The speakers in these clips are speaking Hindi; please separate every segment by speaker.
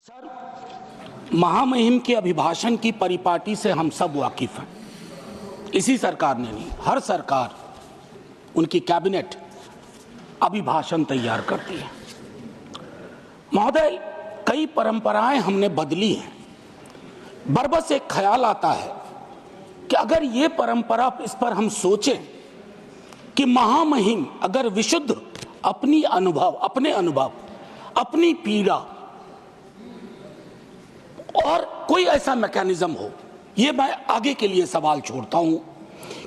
Speaker 1: सर, महामहिम के अभिभाषण की परिपाटी से हम सब वाकिफ हैं। इसी सरकार ने नहीं, हर सरकार, उनकी कैबिनेट अभिभाषण तैयार करती है। महोदय, कई परंपराएं हमने बदली हैं। बरबस एक ख्याल आता है कि अगर ये परंपरा, इस पर हम सोचें कि महामहिम अगर विशुद्ध अपने अनुभव, अपनी पीड़ा और कोई ऐसा मैकेनिज्म हो, ये मैं आगे के लिए सवाल छोड़ता हूं,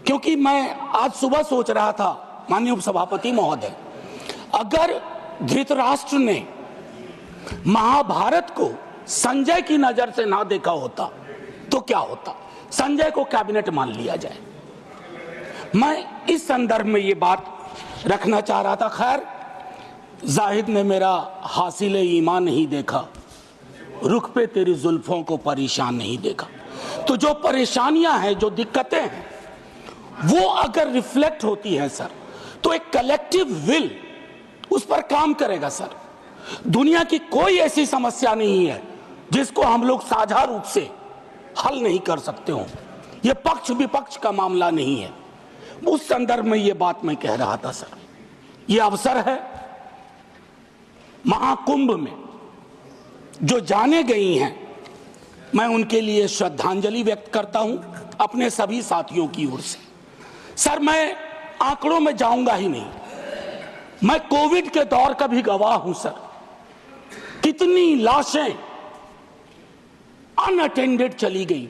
Speaker 1: क्योंकि मैं आज सुबह सोच रहा था, माननीय उपसभापति महोदय, अगर धृतराष्ट्र ने महाभारत को संजय की नजर से ना देखा होता तो क्या होता। संजय को कैबिनेट मान लिया जाए। मैं इस संदर्भ में ये बात रखना चाह रहा था। खैर, जाहिद ने मेरा हासिले ईमान नहीं देखा, रुख पे तेरी जुल्फों को परेशान नहीं देखा। तो जो परेशानियां हैं, जो दिक्कतें हैं, वो अगर रिफ्लेक्ट होती है सर, तो एक कलेक्टिव विल उस पर काम करेगा सर। दुनिया की कोई ऐसी समस्या नहीं है जिसको हम लोग साझा रूप से हल नहीं कर सकते हो। यह पक्ष विपक्ष का मामला नहीं है। उस संदर्भ में यह बात मैं कह रहा था सर। यह अवसर है, महाकुंभ में जो जाने गई हैं, मैं उनके लिए श्रद्धांजलि व्यक्त करता हूं अपने सभी साथियों की ओर से। सर, मैं आंकड़ों में जाऊंगा ही नहीं। मैं कोविड के दौर का भी गवाह हूं सर। कितनी लाशें अनअटेंडेड चली गई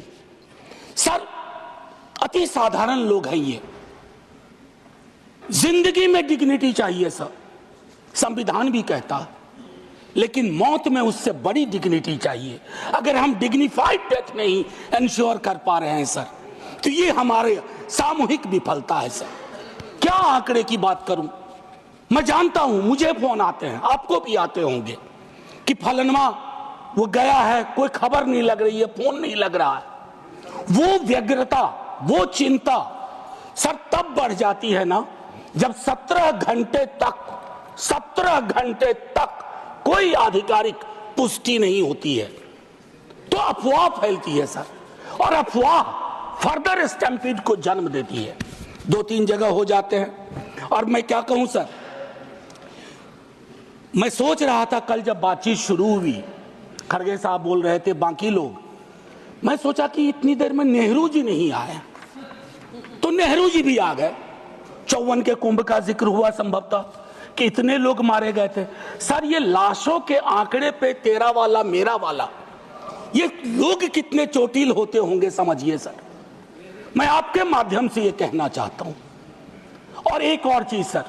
Speaker 1: सर। अति साधारण लोग हैं ये। जिंदगी में डिग्निटी चाहिए सर, संविधान भी कहता है, लेकिन मौत में उससे बड़ी डिग्निटी चाहिए। अगर हम डिग्निफाइड डेथ नहीं इंश्योर कर पा रहे हैं सर, तो ये हमारे सामूहिक विफलता है सर। क्या आंकड़े की बात करूं। मैं जानता हूं, मुझे फोन आते हैं, आपको भी आते होंगे, कि फलनवा वो गया है, कोई खबर नहीं लग रही है, फोन नहीं लग रहा है। वो व्यग्रता, वो चिंता सर तब बढ़ जाती है ना, जब 17 घंटे तक कोई आधिकारिक पुष्टि नहीं होती है, तो अफवाह फैलती है सर। और अफवाह फर्दर स्टैम्पीड को जन्म देती है। 2-3 जगह हो जाते हैं। और मैं क्या कहूं सर, मैं सोच रहा था कल जब बातचीत शुरू हुई, खड़गे साहब बोल रहे थे, बाकी लोग, मैं सोचा कि इतनी देर में नेहरू जी नहीं आए, तो नेहरू जी भी आ गए। 54 के कुंभ का जिक्र हुआ संभवतः कि इतने लोग मारे गए थे सर। ये लाशों के आंकड़े पे तेरा वाला मेरा वाला, ये लोग कितने चोटिल होते होंगे समझिए सर। मैं आपके माध्यम से ये कहना चाहता हूं। और एक और चीज सर,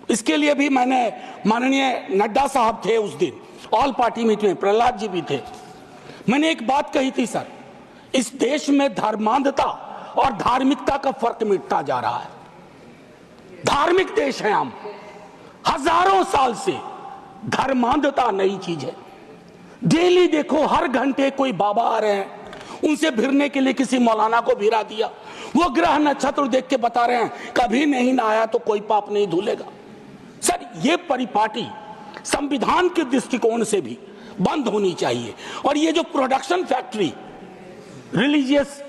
Speaker 1: इसके लिए भी मैंने, माननीय नड्डा साहब थे उस दिन ऑल पार्टी मीटिंग में, प्रहलाद जी भी थे, मैंने एक बात कही थी सर, इस देश में धर्मांधता और धार्मिकता का फर्क मिटता जा रहा है। धार्मिक देश है हम, हजारों साल से धर्मांधता नई चीज है। डेली देखो, हर घंटे कोई बाबा आ रहे हैं, उनसे भिड़ने के लिए किसी मौलाना को भिड़ा दिया, वो ग्रह नक्षत्र देख के बता रहे हैं कभी नहीं नहाया तो कोई पाप नहीं धुलेगा। सर, ये परिपाटी संविधान के दृष्टिकोण से भी बंद होनी चाहिए। और ये जो प्रोडक्शन फैक्ट्री रिलीजियस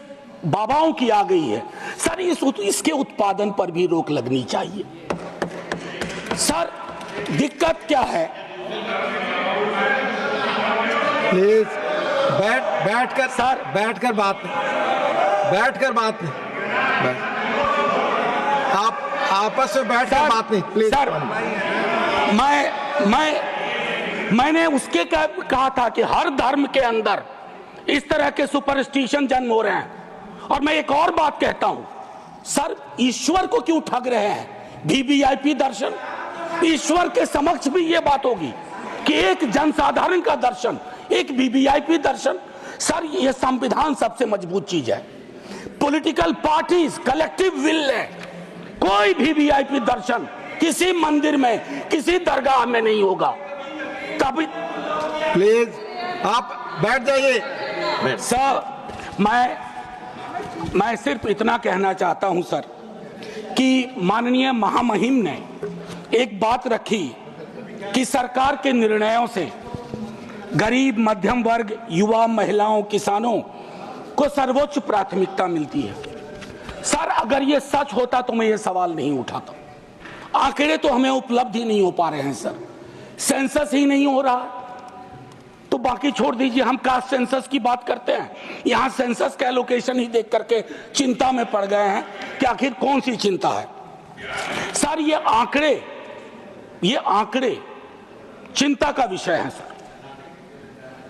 Speaker 1: बाबाओं की आ गई है सर, इसके उत्पादन पर भी रोक लगनी चाहिए। सर, दिक्कत क्या है,
Speaker 2: प्लीज बैठकर सर, बैठकर बात नहीं, आप आपस में बैठकर बात नहीं प्लीज।
Speaker 1: सर, मैंने उसके कहा था कि हर धर्म के अंदर इस तरह के सुपरस्टिशन जन्म हो रहे हैं। और मैं एक और बात कहता हूं सर, ईश्वर को क्यों ठग रहे हैं वीवीआईपी दर्शन। ईश्वर के समक्ष भी ये बात होगी कि एक जनसाधारण का दर्शन, एक वीवीआईपी दर्शन। सर, ये संविधान सबसे मजबूत चीज है। पॉलिटिकल पार्टीज कलेक्टिव विल है। कोई वीवीआईपी दर्शन किसी मंदिर में, किसी दरगाह में नहीं होगा। कभी
Speaker 2: प्लीज आप बैठ जाइए
Speaker 1: सर। मैं सिर्फ इतना कहना चाहता हूं सर कि माननीय महामहिम ने एक बात रखी कि सरकार के निर्णयों से गरीब, मध्यम वर्ग, युवा, महिलाओं, किसानों को सर्वोच्च प्राथमिकता मिलती है। सर, अगर ये सच होता तो मैं ये सवाल नहीं उठाता। आंकड़े तो हमें उपलब्ध ही नहीं हो पा रहे हैं सर, सेंसस ही नहीं हो रहा, तो बाकी छोड़ दीजिए। हम कास्ट सेंसस की बात करते हैं, यहां सेंसस का एलोकेशन ही देख करके चिंता में पड़ गए हैं कि आखिर कौन सी चिंता है। सर, ये आंकड़े चिंता का विषय है सर।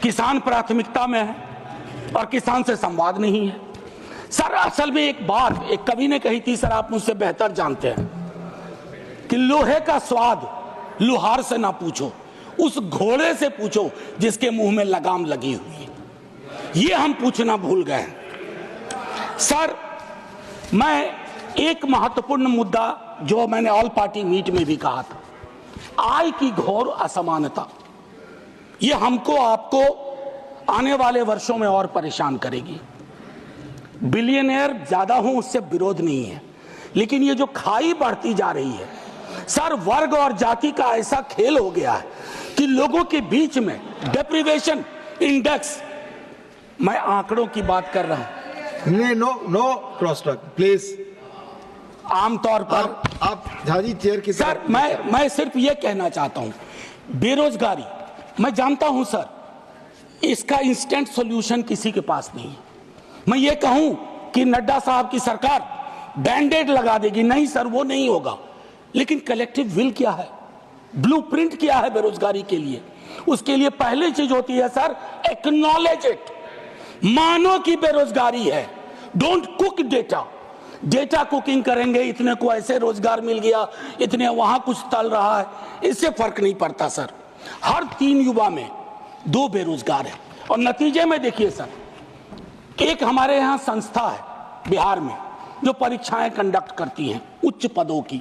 Speaker 1: किसान प्राथमिकता में है और किसान से संवाद नहीं है सर। असल में एक बात एक कवि ने कही थी सर, आप मुझसे बेहतर जानते हैं कि लोहे का स्वाद लोहार से ना पूछो, उस घोड़े से पूछो जिसके मुंह में लगाम लगी हुई है। ये हम पूछना भूल गए हैं सर। मैं एक महत्वपूर्ण मुद्दा जो मैंने ऑल पार्टी मीट में भी कहा था, आय की घोर असमानता, ये हमको आपको आने वाले वर्षों में और परेशान करेगी। बिलियनियर ज्यादा हो उससे विरोध नहीं है, लेकिन ये जो खाई बढ़ती जा रही है सर, वर्ग और जाति का ऐसा खेल हो गया है कि लोगों के बीच में डेप्रिवेशन इंडेक्स, मैं आंकड़ों की बात कर रहा हूं।
Speaker 2: No cross talk please.
Speaker 1: आमतौर पर
Speaker 2: आप झाजी चेयर की
Speaker 1: सर, मैं सिर्फ ये कहना चाहता हूं, बेरोजगारी, मैं जानता हूं सर, इसका इंस्टेंट सॉल्यूशन किसी के पास नहीं है। मैं ये कहूं कि नड्डा साहब की सरकार बैंडेड लगा देगी, नहीं सर, वो नहीं होगा। लेकिन कलेक्टिव विल क्या है, ब्लूप्रिंट क्या है बेरोजगारी के लिए? उसके लिए पहली चीज होती है सर, एक्नॉलेज इट, मानो कि बेरोजगारी है। Don't cook data. Data cooking करेंगे, इतने को ऐसे रोजगार मिल गया, इतने वहां कुछ तल रहा है, इससे फर्क नहीं पड़ता सर। हर 3 युवा में 2 बेरोजगार है। और नतीजे में देखिए सर, एक हमारे यहां संस्था है बिहार में जो परीक्षाएं कंडक्ट करती हैं उच्च पदों की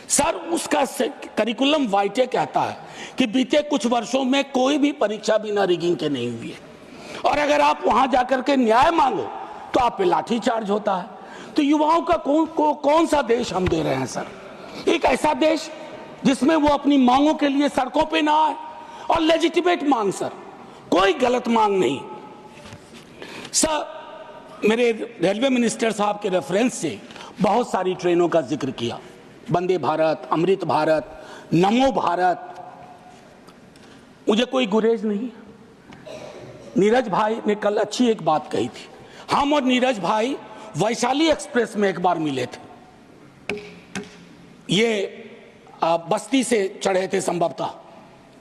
Speaker 1: सर, उसका करिकुलम वाइटे कहता है कि बीते कुछ वर्षों में कोई भी परीक्षा बिना रिगिंग के नहीं हुई है, और अगर आप वहां जाकर के न्याय मांगो तो आप पे लाठी चार्ज होता है। तो युवाओं का कौन सा देश हम दे रहे हैं सर? एक ऐसा देश जिसमें वो अपनी मांगों के लिए सड़कों पे ना आए, और लेजिटिमेट मांग सर, कोई गलत मांग नहीं सर। मेरे रेलवे मिनिस्टर साहब के रेफरेंस से बहुत सारी ट्रेनों का जिक्र किया, वंदे भारत, अमृत भारत, नमो भारत, मुझे कोई गुरेज नहीं। नीरज भाई ने कल अच्छी एक बात कही थी, हम और नीरज भाई वैशाली एक्सप्रेस में एक बार मिले थे, ये बस्ती से चढ़े थे संभवतः,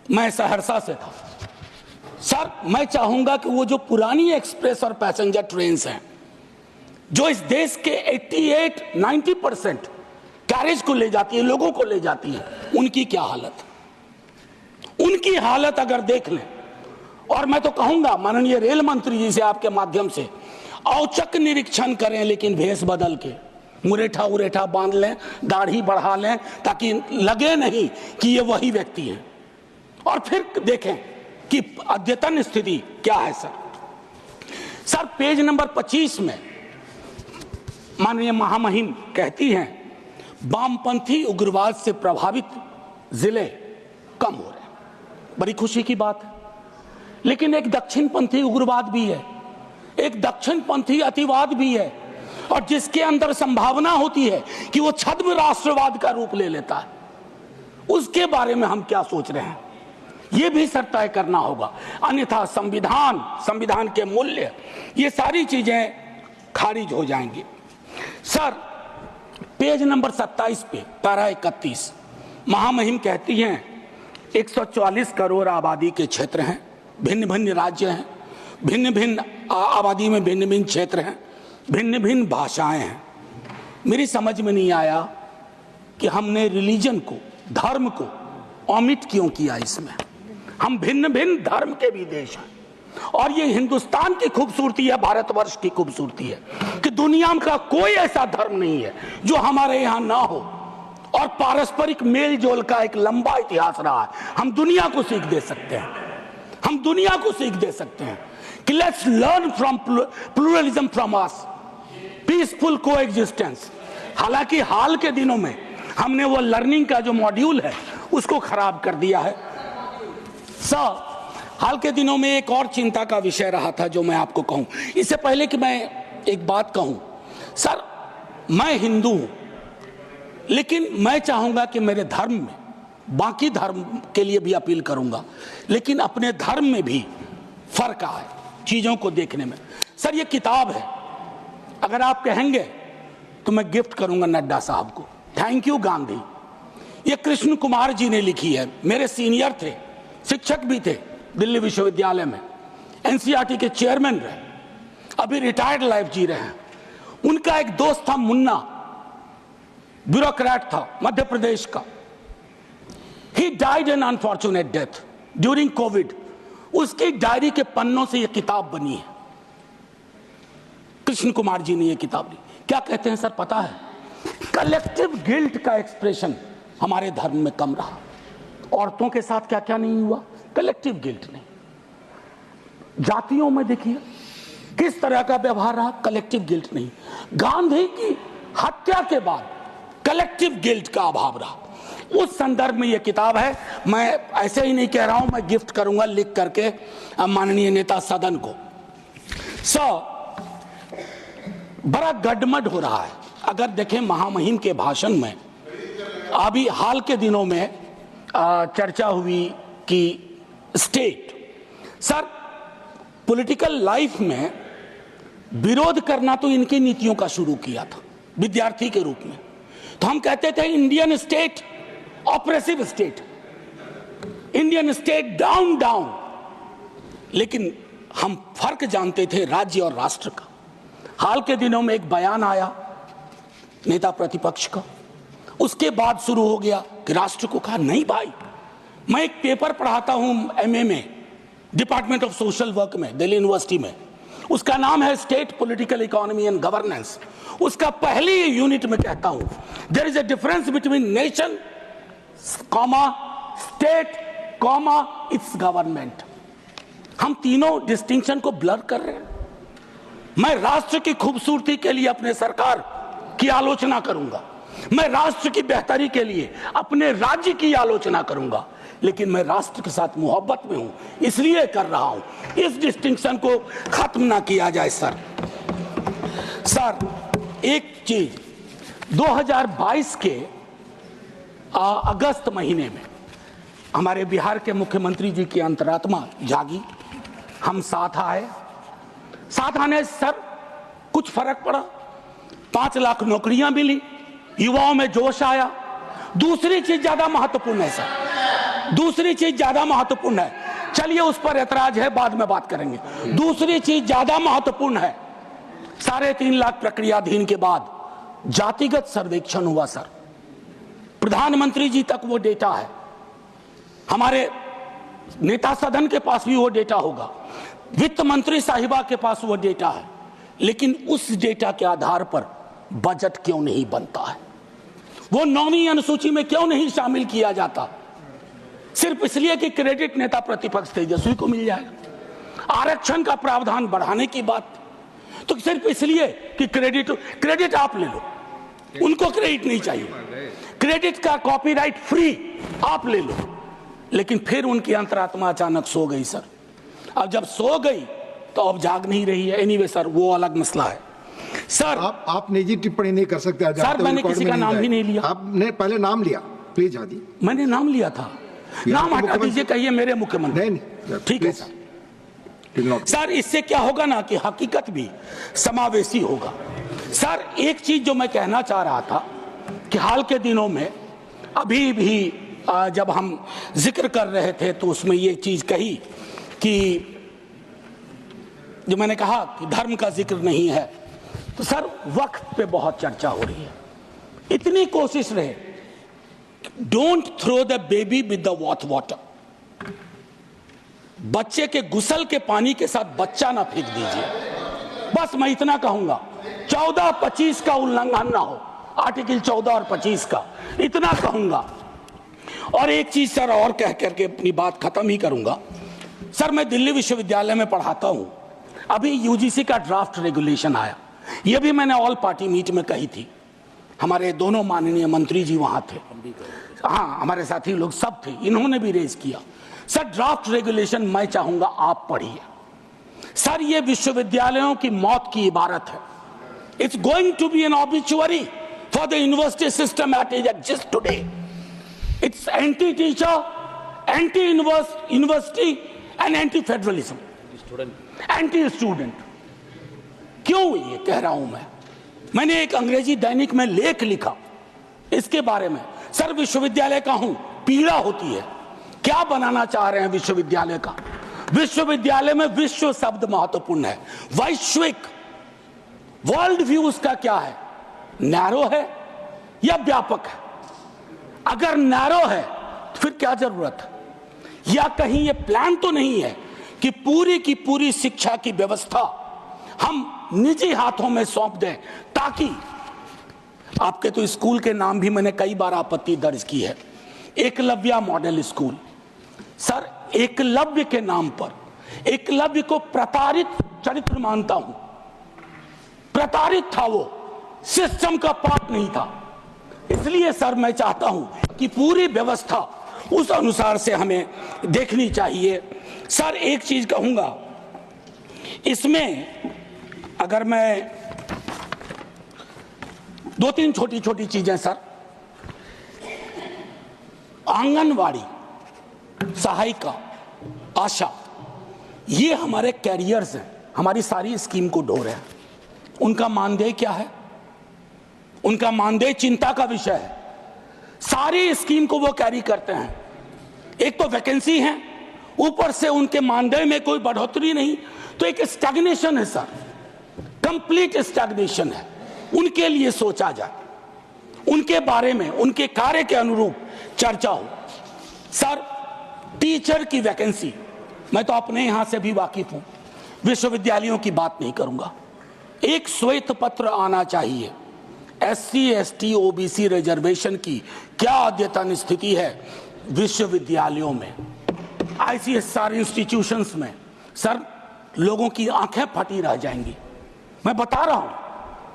Speaker 1: मैं सहरसा से था सर। मैं चाहूंगा कि वो जो पुरानी एक्सप्रेस और पैसेंजर ट्रेन्स हैं जो इस देश के 88-90% कैरेज को ले जाती है, लोगों को ले जाती है, उनकी क्या हालत, उनकी हालत अगर देख लें। और मैं तो कहूंगा माननीय रेल मंत्री जी से आपके माध्यम से औचक निरीक्षण करें, लेकिन भेष बदल के, मुरेठा उरेठा बांध लें, दाढ़ी बढ़ा लें, ताकि लगे नहीं कि ये वही व्यक्ति है, और फिर देखें कि अद्यतन स्थिति क्या है सर। सर, पेज नंबर 25 में माननीय महामहिम कहती हैं वामपंथी उग्रवाद से प्रभावित जिले कम हो रहे हैं। बड़ी खुशी की बात है, लेकिन एक दक्षिणपंथी उग्रवाद भी है, एक दक्षिणपंथी अतिवाद भी है, और जिसके अंदर संभावना होती है कि वो छद्म राष्ट्रवाद का रूप ले लेता है। उसके बारे में हम क्या सोच रहे हैं, ये भी सर तय करना होगा, अन्यथा संविधान के मूल्य, ये सारी चीजें खारिज हो जाएंगी। सर, पेज नंबर 27 पे पैरा 31 महामहिम कहती हैं 144 करोड़ आबादी के क्षेत्र हैं, भिन्न भिन्न राज्य हैं, भिन्न भिन्न आबादी में भिन्न भिन्न क्षेत्र हैं, भिन्न भिन्न भाषाएं हैं। मेरी समझ में नहीं आया कि हमने रिलीजन को, धर्म को ओमिट क्यों किया इसमें। हम भिन्न भिन्न धर्म के भी देश हैं, और ये हिंदुस्तान की खूबसूरती है, भारतवर्ष की खूबसूरती है कि दुनिया का कोई ऐसा धर्म नहीं है जो हमारे यहाँ ना हो, और पारस्परिक मेल जोल का एक लंबा इतिहास रहा है। हम दुनिया को सीख दे सकते हैं, हम दुनिया को सीख दे सकते हैं कि let's learn from pluralism from us, peaceful coexistence. हालांकि हाल के दिनों में हमने वो लर्निंग का जो मॉड्यूल है उसको खराब कर दिया है। सर, हाल के दिनों में एक और चिंता का विषय रहा था जो मैं आपको कहूं। इससे पहले कि मैं एक बात कहूं, सर मैं हिंदू हूं, लेकिन मैं चाहूंगा कि मेरे धर्म में, बाकी धर्म के लिए भी अपील करूंगा, लेकिन अपने धर्म में भी फर्क आए चीजों को देखने में। सर ये किताब है, अगर आप कहेंगे तो मैं गिफ्ट करूंगा नड्डा साहब को। Thank you Gandhi. ये कृष्ण कुमार जी ने लिखी है, मेरे सीनियर थे, शिक्षक भी थे दिल्ली विश्वविद्यालय में, एनसीईआरटी के चेयरमैन रहे, अभी रिटायर्ड लाइफ जी रहे हैं। उनका एक दोस्त था मुन्ना, ब्यूरोक्रेट था मध्य प्रदेश का। He died an unfortunate death during Covid. उसकी डायरी के पन्नों से यह किताब बनी है। कृष्ण कुमार जी ने यह किताब ली। क्या कहते हैं सर पता है? कलेक्टिव गिल्ट का एक्सप्रेशन हमारे धर्म में कम रहा। औरतों के साथ क्या क्या नहीं हुआ, कलेक्टिव गिल्ट नहीं। जातियों में देखिए किस तरह का व्यवहार रहा, कलेक्टिव गिल्ट नहीं। गांधी की हत्या के बाद कलेक्टिव गिल्ट का अभाव रहा। उस संदर्भ में यह किताब है। मैं ऐसे ही नहीं कह रहा हूं, मैं गिफ्ट करूंगा लिख करके माननीय नेता सदन को। बड़ा गडमड हो रहा है। अगर देखें महामहिम के भाषण में, अभी हाल के दिनों में चर्चा हुई कि स्टेट, सर पॉलिटिकल लाइफ में विरोध करना तो इनकी नीतियों का शुरू किया था विद्यार्थी के रूप में। तो हम कहते थे Indian state oppressive state, Indian state down down, लेकिन हम फर्क जानते थे राज्य और राष्ट्र का। हाल के दिनों में एक बयान आया नेता प्रतिपक्ष का, उसके बाद शुरू हो गया कि राष्ट्र को कहा नहीं भाई। मैं एक पेपर पढ़ाता हूं एमए में, डिपार्टमेंट ऑफ सोशल वर्क में, दिल्ली यूनिवर्सिटी में। उसका नाम है state political economy and governance. उसका पहली यूनिट में कहता हूं there is a difference between nation comma state comma its government. हम तीनों डिस्टिंक्शन को ब्लर कर रहे हैं। मैं राष्ट्र की खूबसूरती के लिए अपने सरकार की आलोचना करूंगा, मैं राष्ट्र की बेहतरी के लिए अपने राज्य की आलोचना करूंगा, लेकिन मैं राष्ट्र के साथ मोहब्बत में हूं इसलिए कर रहा हूं। इस डिस्टिंक्शन को खत्म ना किया जाए सर। एक चीज 2022 के अगस्त महीने में हमारे बिहार के मुख्यमंत्री जी की अंतरात्मा जागी, हम साथ आए। साथ आने सर कुछ फर्क पड़ा, 5 लाख नौकरियां मिली, युवाओं में जोश आया। दूसरी चीज ज्यादा महत्वपूर्ण है सर, दूसरी चीज ज्यादा महत्वपूर्ण है। चलिए उस पर ऐतराज है, बाद में बात करेंगे। दूसरी चीज ज्यादा महत्वपूर्ण है, 3.5 लाख प्रक्रियाधीन के बाद जातिगत सर्वेक्षण हुआ सर। प्रधानमंत्री जी तक वो डेटा है, हमारे नेता सदन के पास भी वो डेटा होगा, वित्त मंत्री साहिबा के पास वो डेटा है, लेकिन उस डेटा के आधार पर बजट क्यों नहीं बनता है? वो 9वीं अनुसूची में क्यों नहीं शामिल किया जाता? सिर्फ इसलिए कि क्रेडिट नेता प्रतिपक्ष तेजस्वी को मिल जाएगा। आरक्षण का प्रावधान बढ़ाने की बात तो सिर्फ इसलिए कि क्रेडिट आप ले लो, उनको क्रेडिट नहीं चाहिए, क्रेडिट का कॉपीराइट फ्री आप ले लो। लेकिन फिर उनकी अंतरात्मा अचानक सो गई सर। अब जब सो गई तो अब जाग नहीं रही है। एनीवे सर वो अलग मसला है सर।
Speaker 2: आप निजी टिप्पणी नहीं कर सकते
Speaker 1: सर। मैंने किसी का नाम भी नहीं लिया।
Speaker 2: आपने पहले नाम लिया, प्लीज आदि।
Speaker 1: मैंने नाम लिया था, नाम हटा दीजिए, कहिए मेरे मुख्यमंत्री।
Speaker 2: नहीं
Speaker 1: ठीक है सर। सर इससे क्या होगा ना कि हकीकत भी समावेशी होगा। सर एक चीज जो मैं कहना चाह रहा था कि हाल के दिनों में अभी भी जब हम जिक्र कर रहे थे तो उसमें ये चीज कही कि जो मैंने कहा कि धर्म का जिक्र नहीं है, तो सर वक्त पे बहुत चर्चा हो रही है। इतनी कोशिश रहे, don't throw the baby with the water. बच्चे के गुसल के पानी के साथ बच्चा ना फेंक दीजिए। बस मैं इतना कहूंगा, 14-25 का उल्लंघन ना हो, आर्टिकल 14 और 25 का, इतना कहूंगा। और एक चीज सर और कह करके अपनी बात खत्म ही करूंगा। सर मैं दिल्ली विश्वविद्यालय में पढ़ाता हूं, अभी यूजीसी का ड्राफ्ट रेगुलेशन आया, यह भी मैंने ऑल पार्टी मीट में कही थी। हमारे दोनों माननीय मंत्री जी वहां थे, हाँ हमारे साथी लोग सब थे, इन्होंने भी रेज किया। सर ड्राफ्ट रेगुलेशन मैं चाहूंगा आप पढ़िए। सर ये विश्वविद्यालयों की मौत की इबारत है। It's going to be an obituary for the university system at is exist today. It's anti teacher, anti university and anti federalism, anti student. क्यों ये कह रहा हूं मैंने एक अंग्रेजी दैनिक में लेख लिखा इसके बारे में। सर विश्वविद्यालय का हूं, पीड़ा होती है। क्या बनाना चाह रहे हैं विश्वविद्यालय का? विश्वविद्यालय में विश्व शब्द महत्वपूर्ण है। वैश्विक, वर्ल्ड व्यू उसका क्या है? नैरो है या व्यापक है? अगर नैरो है तो फिर क्या जरूरत है? या कहीं ये प्लान तो नहीं है कि पूरी की पूरी शिक्षा की व्यवस्था हम निजी हाथों में सौंप दें, ताकि आपके तो स्कूल के नाम भी मैंने कई बार आपत्ति दर्ज की है। Eklavya model school. Sir Eklavya के नाम पर, एकलव्य को प्रताड़ित चरित्र मानता हूं। प्रताड़ित था वो, सिस्टम का पार्ट नहीं था। इसलिए सर मैं चाहता हूं कि पूरी व्यवस्था उस अनुसार से हमें देखनी चाहिए। सर एक चीज कहूंगा इसमें, अगर मैं दो तीन छोटी छोटी चीजें सर, आंगनवाड़ी, सहायिका, आशा, ये हमारे कैरियर्स हैं, हमारी सारी स्कीम को ढो रहे हैं। उनका मानदेय क्या है? उनका मानदेय चिंता का विषय है। सारी स्कीम को वो कैरी करते हैं। एक तो वैकेंसी है, ऊपर से उनके मानदेय में कोई बढ़ोतरी नहीं, तो एक स्टैग्नेशन है सर, कंप्लीट स्टैग्नेशन है। उनके लिए सोचा जाए, उनके बारे में, उनके कार्य के अनुरूप चर्चा हो। सर टीचर की वैकेंसी, मैं तो अपने यहां से भी वाकिफ हूं, विश्वविद्यालयों की बात नहीं करूंगा। एक श्वेत पत्र आना चाहिए, SC ST OBC रिजर्वेशन की क्या अद्यतन स्थिति है विश्वविद्यालयों में, ICSR इंस्टीट्यूशंस में। सर लोगों की आंखें फटी रह जाएंगी। मैं बता रहा हूं,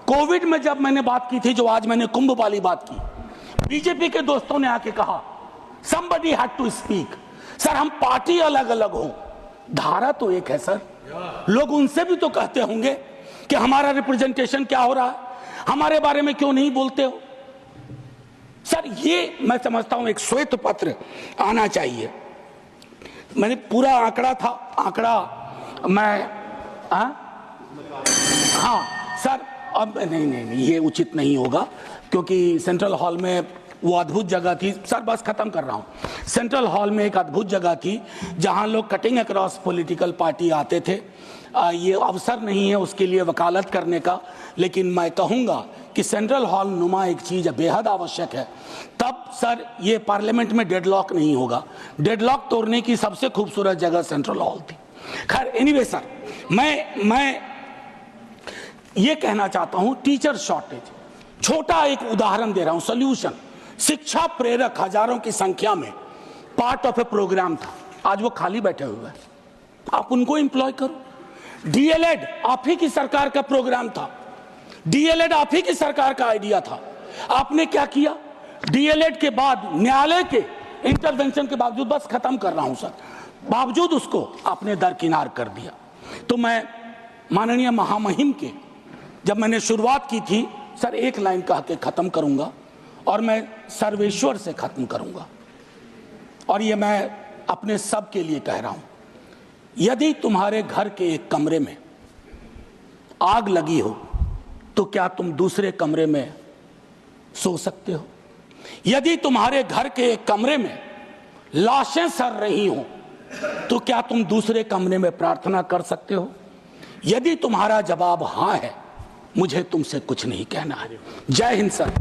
Speaker 1: कोविड में जब मैंने बात की थी, जो आज मैंने कुंभ वाली बात की, बीजेपी के दोस्तों ने आके कहा somebody had to speak। Sir हम पार्टी अलग अलग हो, धारा तो एक है सर। लोग उनसे भी तो कहते होंगे कि हमारा रिप्रेजेंटेशन क्या हो रहा है, हमारे बारे में क्यों नहीं बोलते हो? सर ये मैं समझता हूं एक श्वेत पत्र आना चाहिए। मैंने पूरा आंकड़ा था, आंकड़ा मैं हाँ सर, अब नहीं ये उचित नहीं होगा, क्योंकि सेंट्रल हॉल में वो अद्भुत जगह थी। सर बस खत्म कर रहा हूं। सेंट्रल हॉल में एक अद्भुत जगह थी जहां लोग कटिंग अक्रॉस पॉलिटिकल पार्टी आते थे। ये अवसर नहीं है उसके लिए वकालत करने का, लेकिन मैं कहूंगा कि सेंट्रल हॉल नुमा एक चीज बेहद आवश्यक है। तब सर ये पार्लियामेंट में डेडलॉक नहीं होगा। डेडलॉक तोड़ने की सबसे खूबसूरत जगह सेंट्रल हॉल थी। खैर एनीवे सर, मैं ये कहना चाहता हूं, टीचर शॉर्टेज, छोटा एक उदाहरण दे रहा हूं, सोल्यूशन। शिक्षा प्रेरक हजारों की संख्या में पार्ट ऑफ ए प्रोग्राम था, आज वो खाली बैठे हुए हैं, आप उनको एम्प्लॉय करो। डीएलएड आप ही की सरकार का प्रोग्राम था, डीएलएड आप ही की सरकार का आइडिया था। आपने क्या किया? डीएलएड के बाद न्यायालय के इंटरवेंशन के बावजूद, बस खत्म कर रहा हूं सर, बावजूद उसको आपने दरकिनार कर दिया। तो मैं माननीय महामहिम के, जब मैंने शुरुआत की थी सर, एक लाइन कह के खत्म करूंगा और मैं सर्वेश्वर से खत्म करूंगा, और ये मैं अपने सब के लिए कह रहा हूं। यदि तुम्हारे घर के एक कमरे में आग लगी हो तो क्या तुम दूसरे कमरे में सो सकते हो? यदि तुम्हारे घर के एक कमरे में लाशें सड़ रही हो तो क्या तुम दूसरे कमरे में प्रार्थना कर सकते हो? यदि तुम्हारा जवाब हां है, मुझे तुमसे कुछ नहीं कहना है। जय हिंद सर।